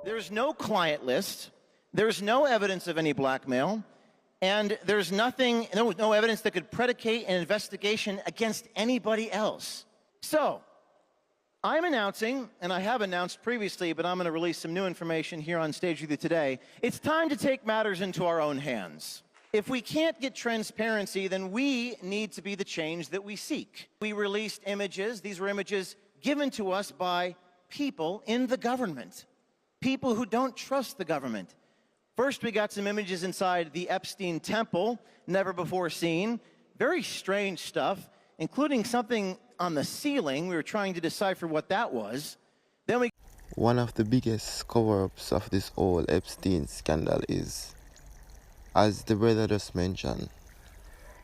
There's no client list, there's no evidence of any blackmail, and there's nothing, no evidence that could predicate an investigation against anybody else. So, I'm announcing, and I have announced previously, but I'm going to release some new information here on stage with you today. It's time to take matters into our own hands. If we can't get transparency, then we need to be the change that we seek. We released images. These were images given to us by people in the government, people who don't trust the government. First, we got some images inside the Epstein temple, never before seen. Very strange stuff, including something on the ceiling. We were trying to decipher what that was. Then we... One of the biggest cover-ups of this whole Epstein scandal is, as the brother just mentioned,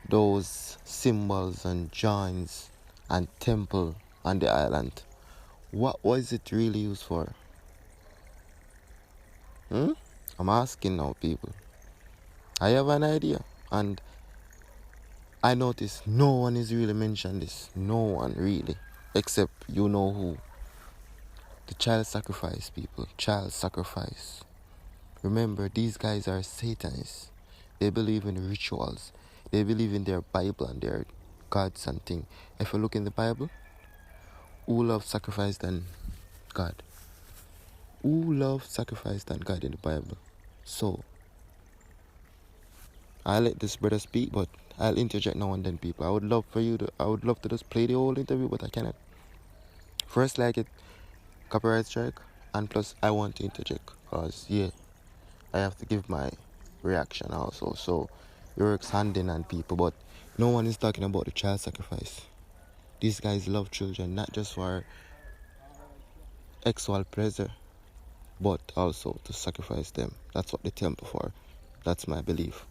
those symbols and joints and temple on the island. What was it really used for? I'm asking now, people. I have an idea, and I noticed no one is really mentioned this. No one really, except you know who. The child sacrifice, people. Child sacrifice. Remember, these guys are Satanists. They believe in rituals. They believe in their Bible and their gods and things. If you look in the Bible, who loves sacrifice than God? Who loves sacrifice than God in the Bible? So, I'll let this brother speak, but I'll interject now and then, people. I would love to just play the whole interview, but I cannot. First, like it, copyright strike, and plus I want to interject, because, yeah, I have to give my reaction also. So, it works hand in hand, people, but no one is talking about the child sacrifice. These guys love children, not just for sexual pleasure, but also to sacrifice them. That's what they temple for. That's my belief.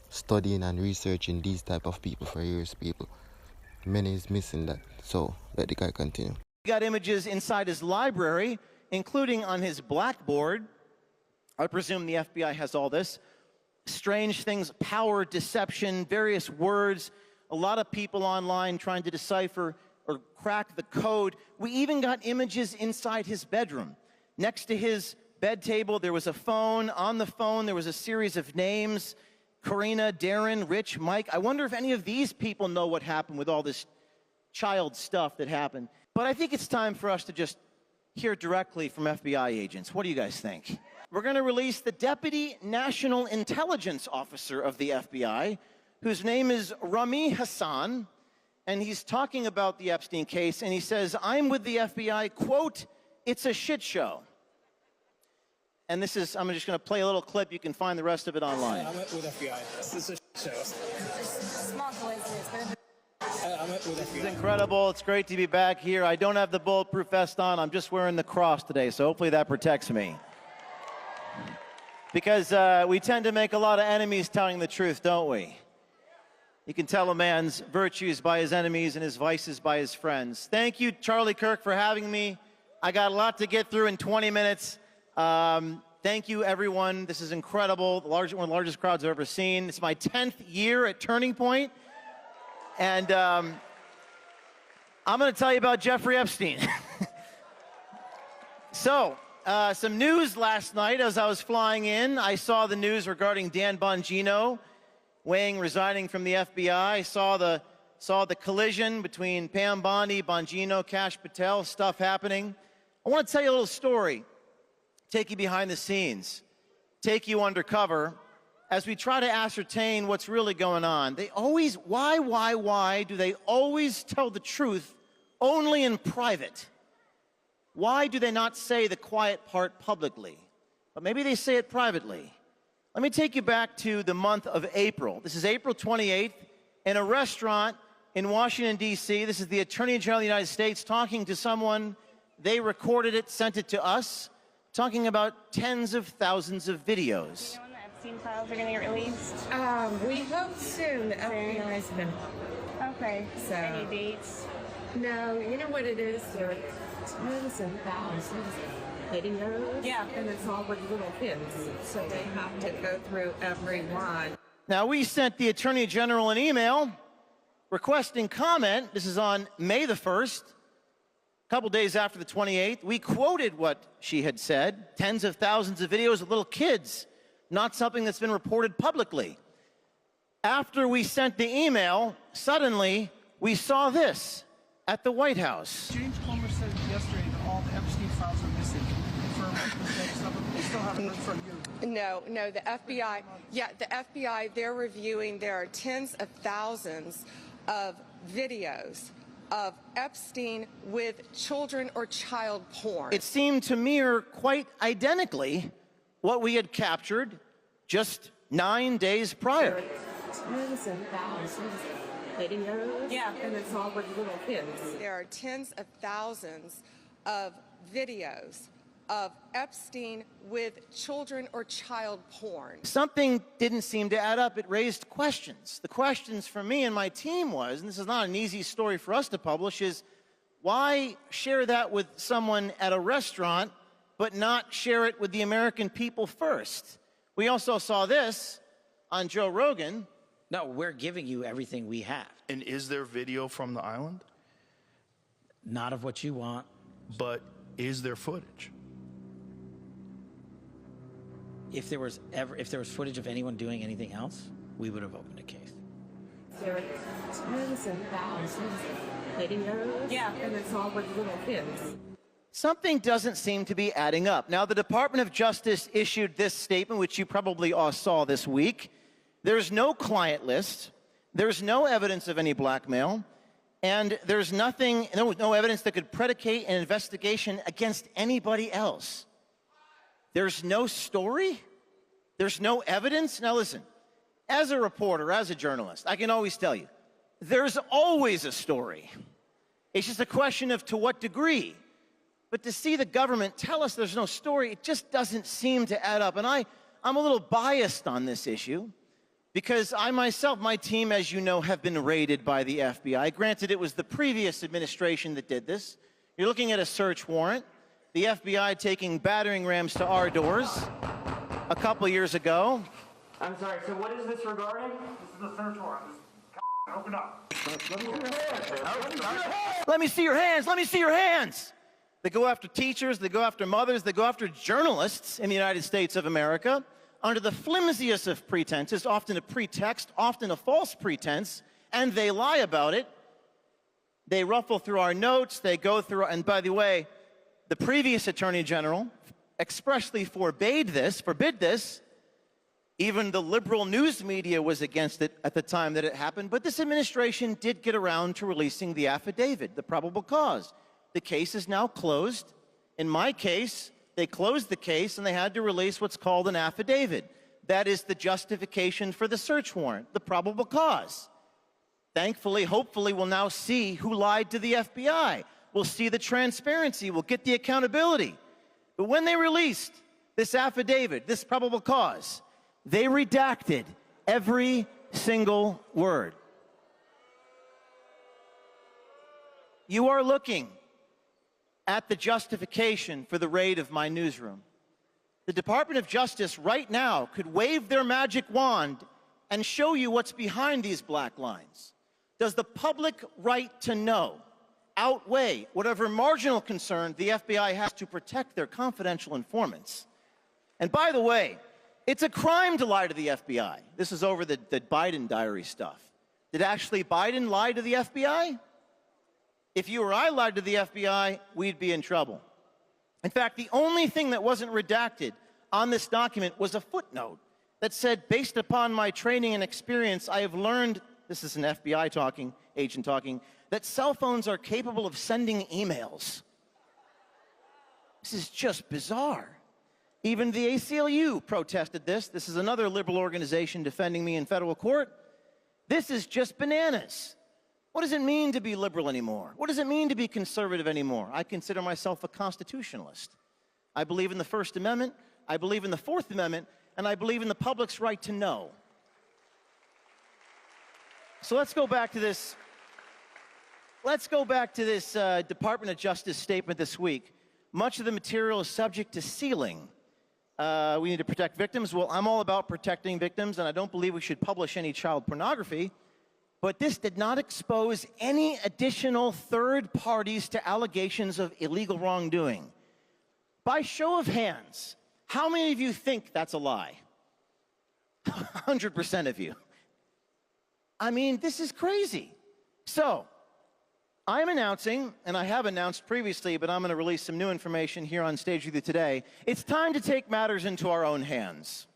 Studying and researching these type of people for years, people. Many is missing that. So, let the guy continue. We got images inside his library, including on his blackboard. I presume the FBI has all this. Strange things, power, deception, various words. A lot of people online trying to decipher or crack the code. We even got images inside his bedroom. Next to his bed table, there was a phone. On the phone, there was a series of names. Karina, Darren, Rich, Mike. I wonder if any of these people know what happened with all this child stuff that happened. But I think it's time for us to just hear directly from FBI agents. What do you guys think? We're going to release the Deputy National Intelligence Officer of the FBI, whose name is Rami Hassan, and he's talking about the Epstein case, and he says, I'm with the FBI, quote, it's a shit show. And this is, I'm just going to play a little clip. You can find the rest of it online. I'm with FBI. This is a shit show. Small coincidence. I'm with FBI. This is incredible. It's great to be back here. I don't have the bulletproof vest on. I'm just wearing the cross today, so hopefully that protects me. Because we tend to make a lot of enemies telling the truth, don't we? You can tell a man's virtues by his enemies and his vices by his friends. Thank you, Charlie Kirk, for having me. I got a lot to get through in 20 minutes. Thank you, everyone. This is incredible. One of the largest crowds I've ever seen. It's my 10th year at Turning Point. And I'm going to tell you about Jeffrey Epstein. So, some news last night as I was flying in. I saw the news regarding Dan Bongino resigning from the FBI. I saw the collision between Pam Bondi, Bongino, Kash Patel, stuff happening. I want to tell you a little story, take you behind the scenes, take you undercover as we try to ascertain what's really going on. They always, why do they always tell the truth only in private? Why do they not say the quiet part publicly? But maybe they say it privately. Let me take you back to the month of April. This is April 28th in a restaurant in Washington, D.C. This is the Attorney General of the United States talking to someone. They recorded it, sent it to us, talking about tens of thousands of videos. Do you know when the Epstein files are going to get released? We hope soon. The FBI's been... Okay. So... Any dates? No, you know what it is? There are tons and thousands of videos. Yeah. And it's all with little kids. So they have to go through every one. Now, we sent the Attorney General an email requesting comment. This is on May the 1st. couple days after the 28th, we quoted what she had said, tens of thousands of videos of little kids, not something that's been reported publicly. After we sent the email, suddenly we saw this at the White House. James Comer said yesterday that all the Epstein files are missing. Confirm that they still haven't heard from you. No, the FBI, the FBI, they're reviewing, there are tens of thousands of videos of Epstein with children or child porn. It seemed to mirror quite identically what we had captured just 9 days prior. Tens of thousands of videos, and it's all with little kids. There are tens of thousands of videos of Epstein with children or child porn. Something didn't seem to add up. It raised questions. The questions for me and my team was, and this is not an easy story for us to publish, is why share that with someone at a restaurant but not share it with the American people first? We also saw this on Joe Rogan. No, we're giving you everything we have. And is there video from the island? Not of what you want. But is there footage? If there was footage of anyone doing anything else, we would have opened a case. There are tens of thousands of videos, and it's all with little kids. Something doesn't seem to be adding up. Now, the Department of Justice issued this statement, which you probably all saw this week. There's no client list. There's no evidence of any blackmail. And there's no evidence that could predicate an investigation against anybody else. There's no story. There's no evidence. Now, listen, as a reporter, as a journalist, I can always tell you, there's always a story. It's just a question of to what degree. But to see the government tell us there's no story, it just doesn't seem to add up. And I'm a little biased on this issue because I myself, my team, as you know, have been raided by the FBI. Granted, it was the previous administration that did this. You're looking at a search warrant. The FBI taking battering rams to our doors a couple years ago. I'm sorry, so what is this regarding? This is the search warrant. Open up. Let me see your hands. Let me see your hands. They go after teachers. They go after mothers. They go after journalists in the United States of America under the flimsiest of pretenses, often a pretext, often a false pretense, and they lie about it. They ruffle through our notes. They go through, and by the way, the previous Attorney General expressly forbid this. Even the liberal news media was against it at the time that it happened, but this administration did get around to releasing the affidavit, the probable cause. The case is now closed. In my case, they closed the case and they had to release what's called an affidavit. That is the justification for the search warrant, the probable cause. Thankfully, hopefully, we'll now see who lied to the FBI. We'll see the transparency. We'll get the accountability. But when they released this affidavit, this probable cause, they redacted every single word. You are looking at the justification for the raid of my newsroom. The Department of Justice right now could wave their magic wand and show you what's behind these black lines. Does the public right to know outweigh whatever marginal concern the FBI has to protect their confidential informants? And by the way, it's a crime to lie to the FBI. This is over the Biden diary stuff. Did actually Biden lie to the FBI? If you or I lied to the FBI, we'd be in trouble. In fact, the only thing that wasn't redacted on this document was a footnote that said, based upon my training and experience, I have learned, this is an FBI agent talking, that cell phones are capable of sending emails. This is just bizarre. Even the ACLU protested this. This is another liberal organization defending me in federal court. This is just bananas. What does it mean to be liberal anymore? What does it mean to be conservative anymore? I consider myself a constitutionalist. I believe in the First Amendment, I believe in the Fourth Amendment, and I believe in the public's right to know. So let's go back to this. Department of Justice statement this week. Much of the material is subject to sealing. We need to protect victims. Well, I'm all about protecting victims, and I don't believe we should publish any child pornography. But this did not expose any additional third parties to allegations of illegal wrongdoing. By show of hands, how many of you think that's a lie? 100% of you. I mean, this is crazy. So, I'm announcing, and I have announced previously, but I'm going to release some new information here on stage with you today. It's time to take matters into our own hands.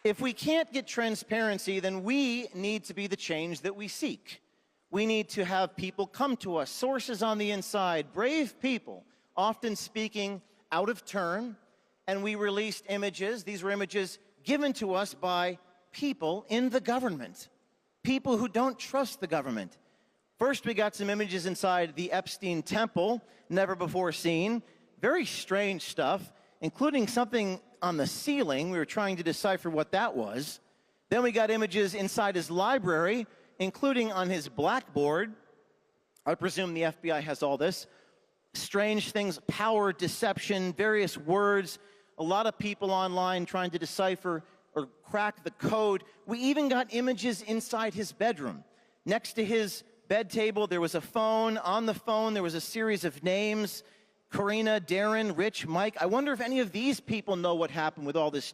If we can't get transparency, then we need to be the change that we seek. We need to have people come to us, sources on the inside, brave people, often speaking out of turn, and we released images. These were images given to us by people in the government, people who don't trust the government. First, we got some images inside the Epstein temple, never before seen. Very strange stuff, including something on the ceiling. We were trying to decipher what that was. Then we got images inside his library, including on his blackboard. I presume the FBI has all this. Strange things, power, deception, various words. A lot of people online trying to decipher or crack the code. We even got images inside his bedroom. Next to his bed table, there was a phone. On the phone, there was a series of names. Karina, Darren, Rich, Mike. I wonder if any of these people know what happened with all this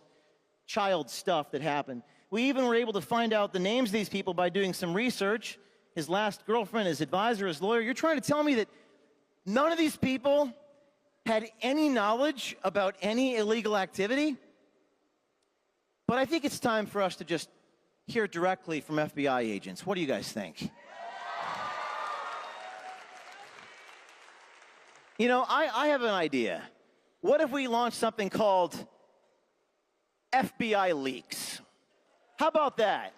child stuff that happened. We even were able to find out the names of these people by doing some research. His last girlfriend, his advisor, his lawyer. You're trying to tell me that none of these people had any knowledge about any illegal activity? But I think it's time for us to just hear directly from FBI agents. What do you guys think? You know, I have an idea. What if we launch something called FBI Leaks? How about that?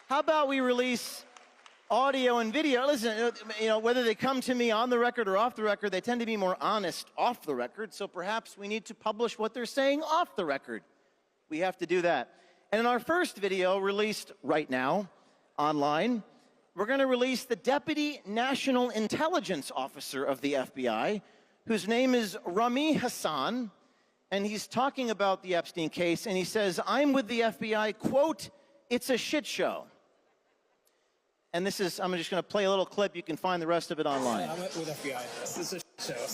How about we release audio and video? Listen, you know, whether they come to me on the record or off the record, they tend to be more honest off the record, so perhaps we need to publish what they're saying off the record. We have to do that. And in our first video, released right now online, we're going to release the Deputy National Intelligence Officer of the FBI, whose name is Rami Hassan, and he's talking about the Epstein case, and he says, I'm with the FBI, quote, it's a shit show. And this is, I'm just going to play a little clip. You can find the rest of it online. I'm with FBI. This is a shit show.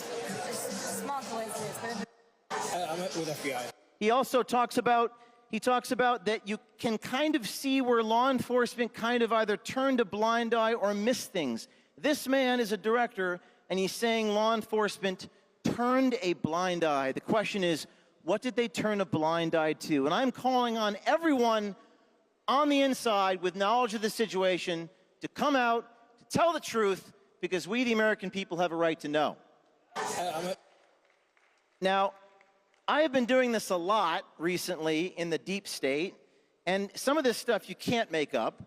Small coincidence, but I'm with FBI. He also talks about that you can kind of see where law enforcement kind of either turned a blind eye or missed things. This man is a director, and he's saying law enforcement turned a blind eye. The question is, what did they turn a blind eye to? And I'm calling on everyone on the inside with knowledge of the situation to come out, to tell the truth, because we, the American people, have a right to know. Now, I have been doing this a lot recently in the deep state, and some of this stuff you can't make up.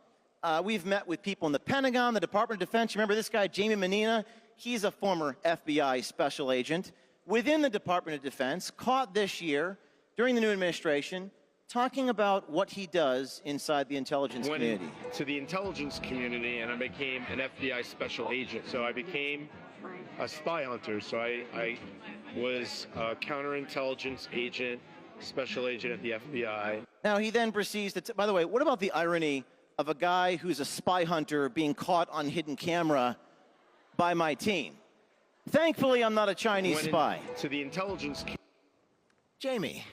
We've met with people in the Pentagon, the Department of Defense. You remember this guy, Jamie Menina? He's a former FBI special agent within the Department of Defense, caught this year during the new administration, talking about what he does inside the intelligence community. Went to the intelligence community, and I became an FBI special agent. So I became a spy hunter. So I was a counterintelligence agent, special agent at the FBI. Now he then proceeds to, by the way, what about the irony of a guy who's a spy hunter being caught on hidden camera by my team? Thankfully, I'm not a Chinese spy. To the intelligence. Jamie,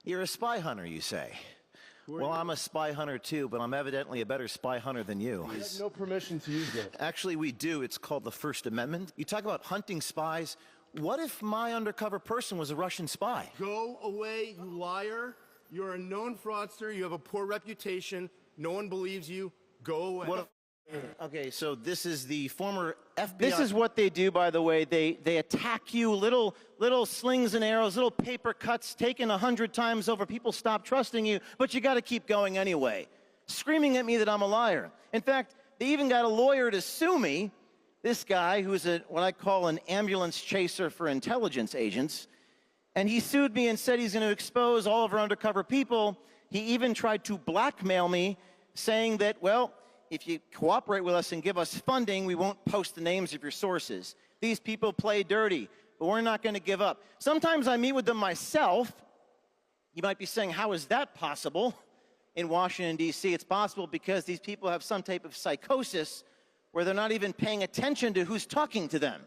you're a spy hunter, you say. Well, I'm a spy hunter too, but I'm evidently a better spy hunter than you. We have no permission to use it. Actually, we do. It's called the First Amendment. You talk about hunting spies. What if my undercover person was a Russian spy? Go away, you liar. You're a known fraudster. You have a poor reputation. No one believes you. Go away. Okay, so this is the former FBI. This is what they do, by the way. They attack you, little slings and arrows, little paper cuts taken 100 times over. People stop trusting you, but you got to keep going anyway, screaming at me that I'm a liar. In fact, they even got a lawyer to sue me, this guy who's what I call an ambulance chaser for intelligence agents, and he sued me and said he's going to expose all of our undercover people. He even tried to blackmail me, saying that, well, if you cooperate with us and give us funding, we won't post the names of your sources. These people play dirty, but we're not going to give up. Sometimes I meet with them myself, You might be saying, how is that possible in Washington, D.C.? It's possible because these people have some type of psychosis where they're not even paying attention to who's talking to them.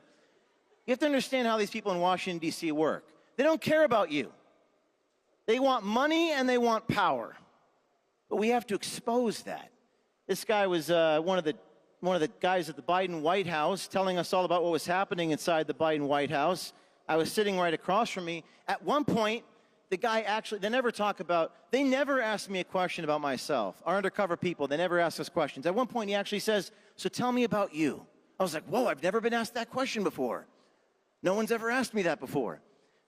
You have to understand how these people in Washington, D.C. work. They don't care about you. They want money and they want power. But we have to expose that. This guy was one of the guys at the Biden White House telling us all about what was happening inside the Biden White House. I was sitting right across from me. At one point, the guy actually, they never asked me a question about myself. Our undercover people, they never ask us questions. At one point, he actually says, so tell me about you. I was like, whoa, I've never been asked that question before. No one's ever asked me that before.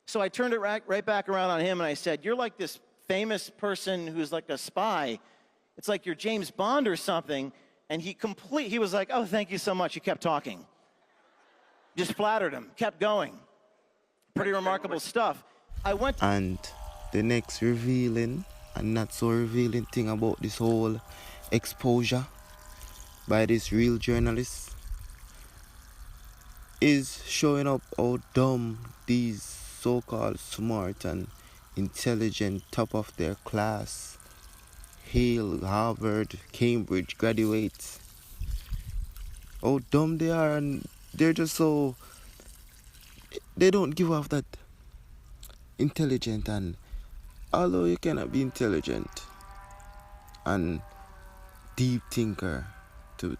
So I turned it right back around on him and I said, you're like this famous person who's like a spy. It's like you're James Bond or something. And he was like, oh, thank you so much. He kept talking. Just flattered him, kept going. Pretty remarkable stuff. And the next revealing and not so revealing thing about this whole exposure by this real journalist is showing up how dumb these so-called smart and intelligent, top of their class, Yale, Harvard, Cambridge graduates, how dumb they are, and they're just so, they don't give off that intelligent. And although you cannot be intelligent and deep thinker to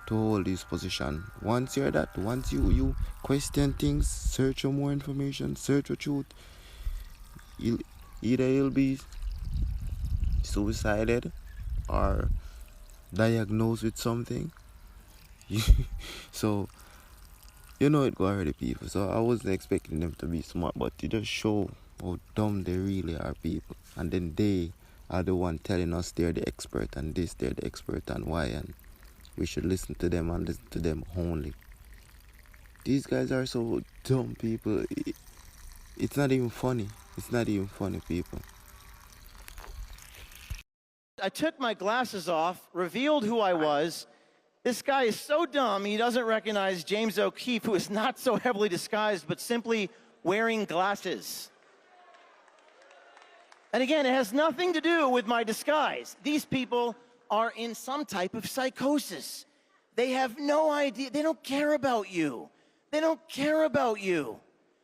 hold this position, once you're that, once you question things, search for more information, search for truth, either you'll be suicided or diagnosed with something. So you know it go already, people. So I wasn't expecting them to be smart, but it just show how dumb they really are, people. And then they are the one telling us they're the expert and this, they're the expert and why, and we should listen to them and listen to them only. These guys are so dumb, people. It's not even funny. It's not even funny, people. I took my glasses off, revealed who I was. This guy is so dumb, he doesn't recognize James O'Keefe, who is not so heavily disguised, but simply wearing glasses. And again, it has nothing to do with my disguise. These people are in some type of psychosis. They have no idea. They don't care about you. They don't care about you.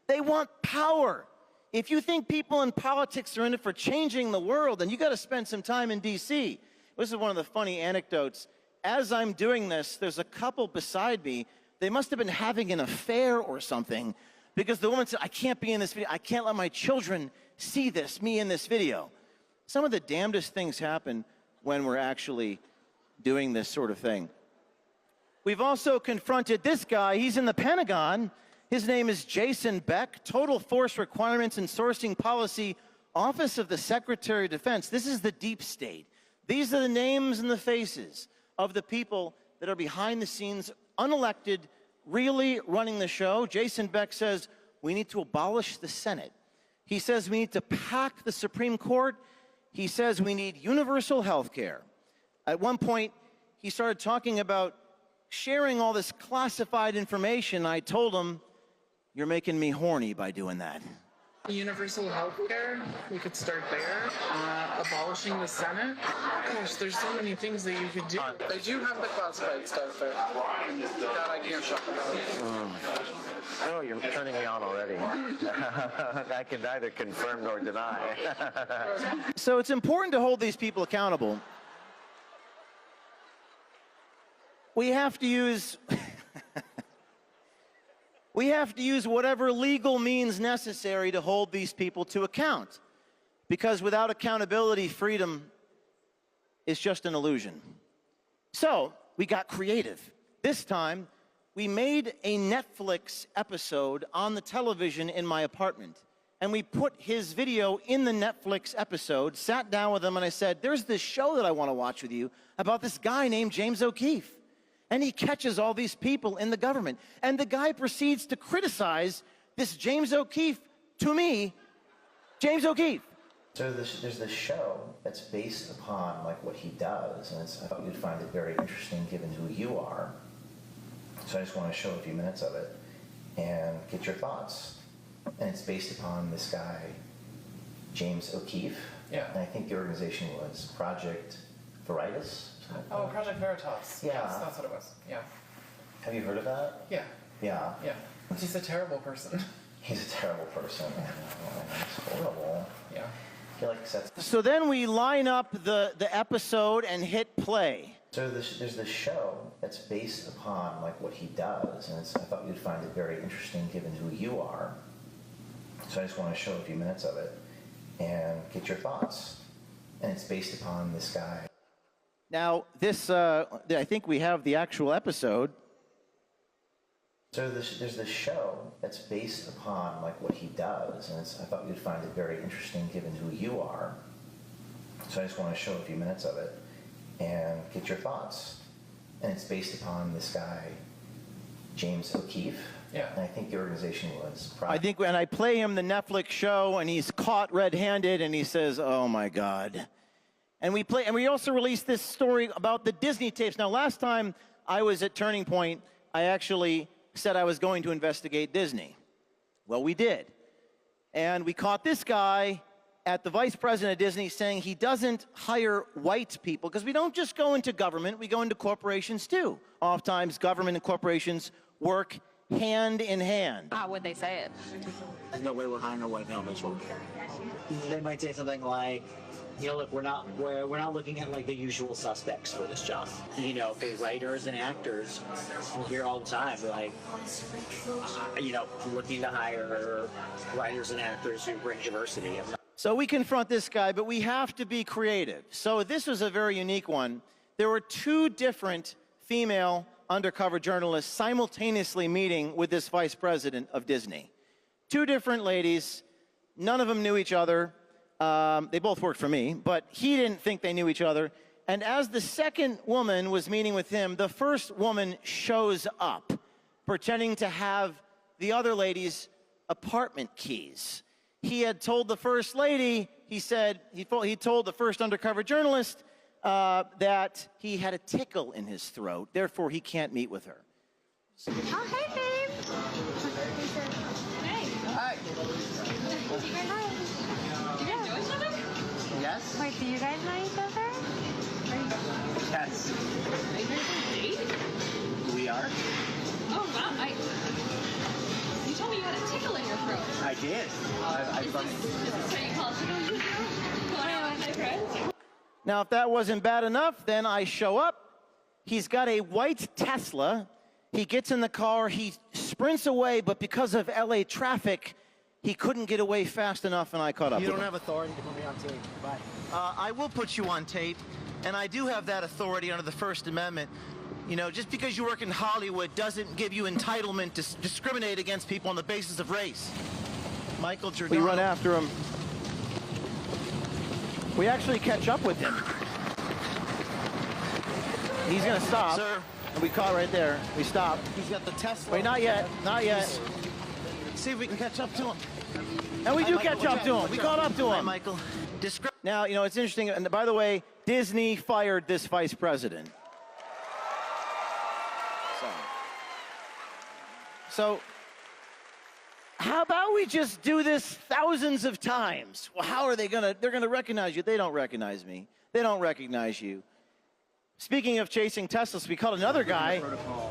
They want power. If you think people in politics are in it for changing the world, then you got to spend some time in D.C. This is one of the funny anecdotes. As I'm doing this, there's a couple beside me. They must have been having an affair or something, because the woman said, I can't be in this video. I can't let my children see this, me in this video. Some of the damnedest things happen when we're actually doing this sort of thing. We've also confronted this guy. He's in the Pentagon. His name is Jason Beck, Total Force Requirements and Sourcing Policy, Office of the Secretary of Defense. This is the deep state. These are the names and the faces of the people that are behind the scenes, unelected, really running the show. Jason Beck says we need to abolish the Senate. He says we need to pack the Supreme Court. He says we need universal health care. At one point, he started talking about sharing all this classified information. I told him, you're making me horny by doing that. Universal health care, we could start there. Abolishing the Senate. Gosh, there's so many things that you could do. They do have the classified stuff there. That I can't talk about. Oh, you're turning me on already. I can neither confirm nor deny. So it's important to hold these people accountable. We have to use whatever legal means necessary to hold these people to account. Because without accountability, freedom is just an illusion. So we got creative. This time, we made a Netflix episode on the television in my apartment. And we put his video in the Netflix episode, sat down with him, and I said, there's this show that I want to watch with you about this guy named James O'Keefe. And he catches all these people in the government. And the guy proceeds to criticize this James O'Keefe, to me, James O'Keefe. So there's this show that's based upon like what he does, and I thought you'd find it very interesting given who you are. So I just want to show a few minutes of it and get your thoughts. And it's based upon this guy James O'Keefe. Yeah. And I think the organization was Project Veritas. Oh, Project Veritas. Yeah. Yes, that's what it was. Yeah. Have you heard of that? Yeah. Yeah. Yeah. He's a terrible person. He's a terrible person. I know. It's horrible. Yeah. He like sets. So then we line up the episode and hit play. So there's this show that's based upon like what he does, and I thought you'd find it very interesting given who you are. So I just want to show a few minutes of it and get your thoughts. And it's based upon this guy. Now, this, I think we have the actual episode. So there's this show that's based upon like what he does, and I thought you'd find it very interesting given who you are. So I just want to show a few minutes of it and get your thoughts. And it's based upon this guy, James O'Keefe. Yeah. And I think the organization was. I think when I play him the Netflix show and he's caught red-handed and he says, "Oh my God." And we also released this story about the Disney tapes. Now, last time I was at Turning Point, I actually said I was going to investigate Disney. Well, we did. And we caught this guy at the vice president of Disney saying he doesn't hire white people, because we don't just go into government, we go into corporations too. Oftentimes, government and corporations work hand in hand. How would they say it? There's no way we're hiring a white male Mitchell. They might say something like, you know, look, we're not looking at like the usual suspects for this job. You know, for writers and actors, we'll hear all the time, like, you know, looking to hire writers and actors who bring diversity. So we confront this guy, but we have to be creative. So this was a very unique one. There were two different female undercover journalists simultaneously meeting with this vice president of Disney. Two different ladies, none of them knew each other. They both worked for me, but he didn't think they knew each other. And as the second woman was meeting with him, the first woman shows up, pretending to have the other lady's apartment keys. He had told the first lady, he told the first undercover journalist that he had a tickle in his throat, therefore he can't meet with her. Oh, hey, babe. Hey. Hi. Hi. Do you guys know each other? Yes? Wait, do you guys know each other? Yes. Are you guys on a date? We are. Oh, wow. You told me you had a tickle in your throat. I did. Is this what you call tickles you do? Going out with my friends? Now, if that wasn't bad enough, then I show up. He's got a white Tesla. He gets in the car. He sprints away, but because of LA traffic, he couldn't get away fast enough, and I caught up with him. You don't have authority to put me on tape. Bye. I will put you on tape, and I do have that authority under the First Amendment. You know, just because you work in Hollywood doesn't give you entitlement to discriminate against people on the basis of race. Michael Giordano. We run after him. We actually catch up with him. He's going to stop. Sir. And we caught right there. We stop. He's got the Tesla. Wait, not yet. Not yet. See if we can catch up to him. And we Hi, do Michael. catch up to him. We caught up to him. Hi, Michael. Now, you know, it's interesting. And by the way, Disney fired this vice president. So how about we just do this thousands of times? Well, how are they they're gonna recognize you. They don't recognize me. They don't recognize you. Speaking of chasing Teslas, we caught another guy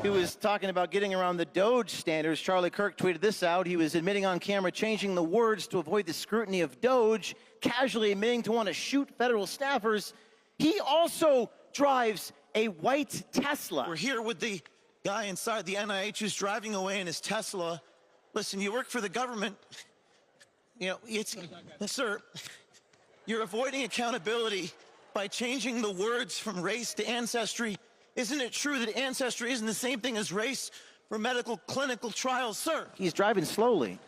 who was talking about getting around the Doge standards. Charlie Kirk tweeted this out. He was admitting on camera changing the words to avoid the scrutiny of Doge, casually admitting to want to shoot federal staffers. He also drives a white Tesla. We're here with the guy inside the NIH who's driving away in his Tesla. Listen, you work for the government. You know, sir, you're avoiding accountability by changing the words from race to ancestry. Isn't it true that ancestry isn't the same thing as race for medical clinical trials, sir? He's driving slowly.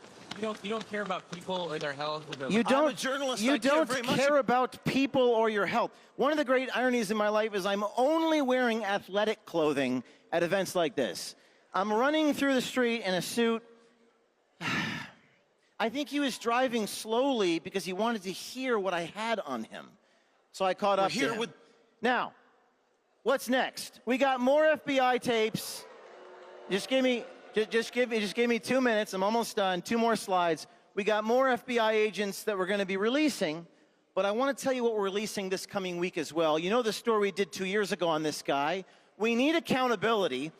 You don't care about people or their health. You don't, I'm a journalist. you I don't care very much. care about people or your health. One of the great ironies in my life is I'm only wearing athletic clothing at events like this. I'm running through the street in a suit. I think he was driving slowly because he wanted to hear what I had on him. So I caught up to him. Now, what's next? We got more FBI tapes. Just give me 2 minutes. I'm almost done. 2 more slides. we got more FBI agents that we're going to be releasing, but I want to tell you what we're releasing this coming week as well. You know the story we did 2 years ago on this guy? We need accountability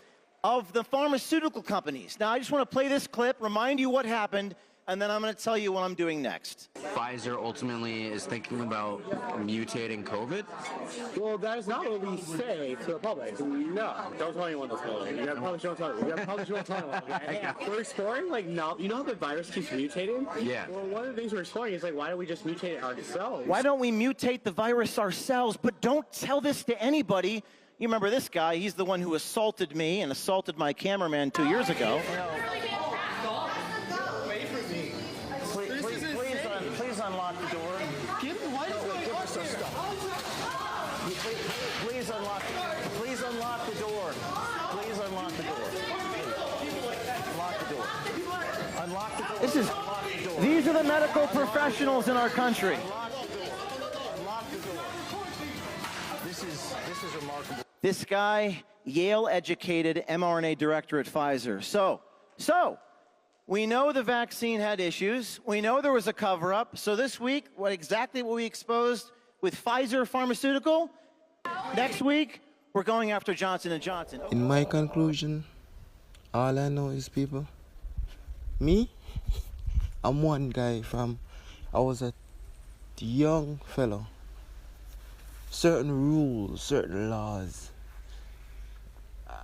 of the pharmaceutical companies. Now, I just want to play this clip, remind you what happened, and then I'm going to tell you what I'm doing next. Pfizer ultimately is thinking about mutating COVID? Well, that is not what we say to the public. No, don't tell anyone this. You probably don't tell anyone. You probably don't tell anyone. Okay? We're exploring, like, now, you know how the virus keeps mutating? Yeah. Well, one of the things we're exploring is, like, why don't we just mutate it ourselves? Why don't we mutate the virus ourselves? But don't tell this to anybody. You remember this guy, he's the one who assaulted me and assaulted my cameraman 2 years ago. Please unlock the door. Please unlock the door. Please unlock the door. Unlock the door. Unlock the door. These are the medical professionals in our country. Unlock the door. This is remarkable. This guy, Yale-educated mRNA director at Pfizer. So, we know the vaccine had issues. We know there was a cover-up. So this week, what we exposed with Pfizer Pharmaceutical? Next week, we're going after Johnson & Johnson. In my conclusion, all I know is, people, me, I'm one guy I was a young fellow. Certain rules, certain laws,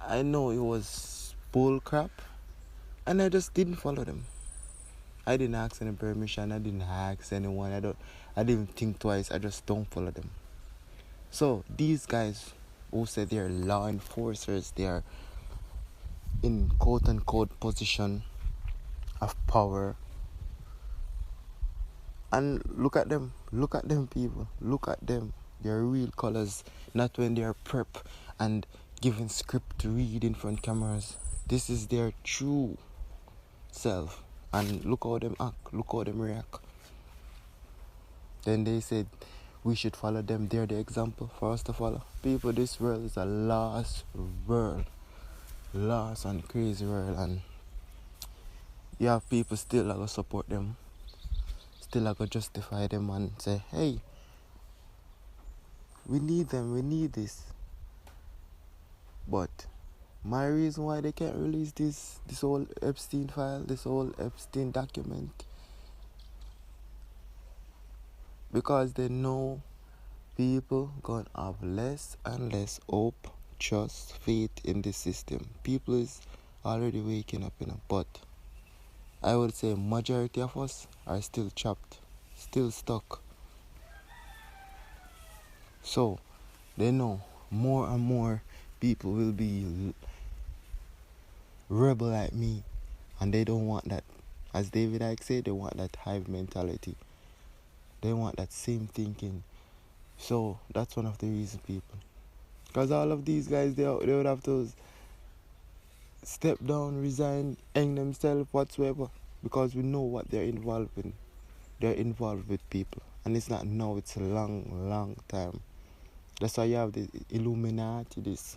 I know it was bull crap, and I just didn't follow them. I didn't ask any permission, I didn't ask anyone, I didn't think twice, I just don't follow them. So these guys who say they're law enforcers, they are in quote-unquote position of power, and look at them people, look at them. Their real colors, not when they are prep and given script to read in front of cameras. This is their true self. And look how them act, look how them react. Then they said we should follow them. They're the example for us to follow. People, this world is a lost world. Lost and crazy world. And you have people still that go support them. Still that go justify them and say, hey, we need them, we need this. But my reason why they can't release this whole Epstein file, this whole Epstein document, because they know people gonna have less and less hope, trust, faith in the system. People is already waking up, but I would say majority of us are still trapped, still stuck. So they know more and more people will be rebel like me, and they don't want that. As David Icke said, they want that hive mentality. They want that same thinking. So that's one of the reasons, people. Because all of these guys, they would have to step down, resign, hang themselves, whatsoever. Because we know what they're involved in. They're involved with people. And it's not now, it's a long, long time. That's why you have the Illuminati, this.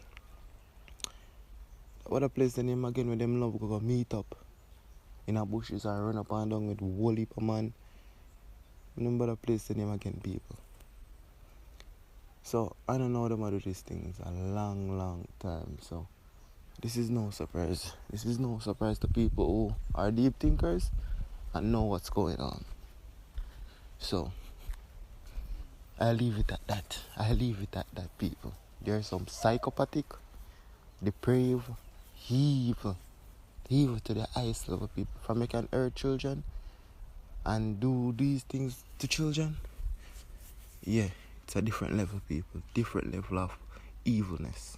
What a place the name again where them love go meet up in a bushes and run up and down with whole heap of man. Remember the place the name again, people. So I don't know them do these things a long, long time. So this is no surprise. This is no surprise to people who are deep thinkers and know what's going on. So I leave it at that. I leave it at that, people. There's some psychopathic, depraved, evil to the highest level, people. From they can hurt children and do these things to children. Yeah, it's a different level, people. Different level of evilness.